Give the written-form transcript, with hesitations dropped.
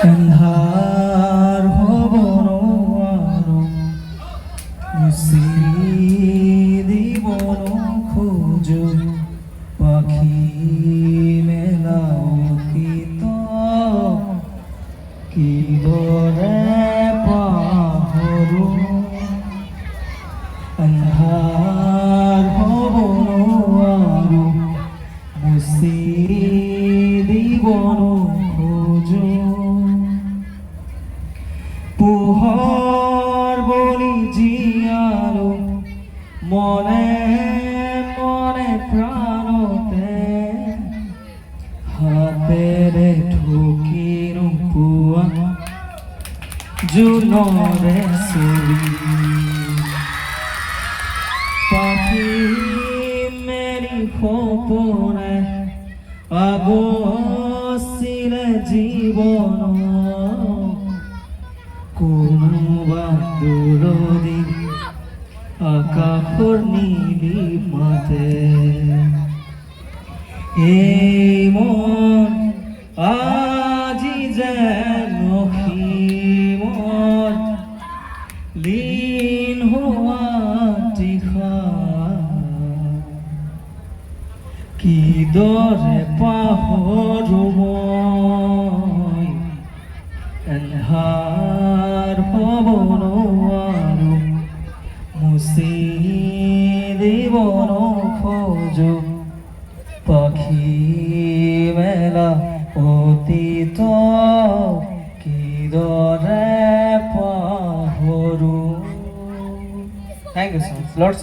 अन्धार भवन आरो मुसि दिबन खोजो पाखी मेला অতীত কিদৰে পাহৰো अन्धार भवन आरो मुसि दिबन खोजो পোহৰ বলি জীয়ালো মনে মনে প্ৰাণতে হাতেৰে ঢুকি নোপোৱা জোনৰে চুৰি পাখি মেলি সপোনে আগছিলে জীৱন কোনোবা দূৰদি আকাশৰ নীলিমাতে এই মন আজি যেন অসীমত লীন হোৱা তৃষা কিদৰে পাহৰো মই अन्धार भवन आरो मुसि दिबन खोजो पाखी मेला অতীত কিদৰে পাহৰো। Thank you so much. Lots of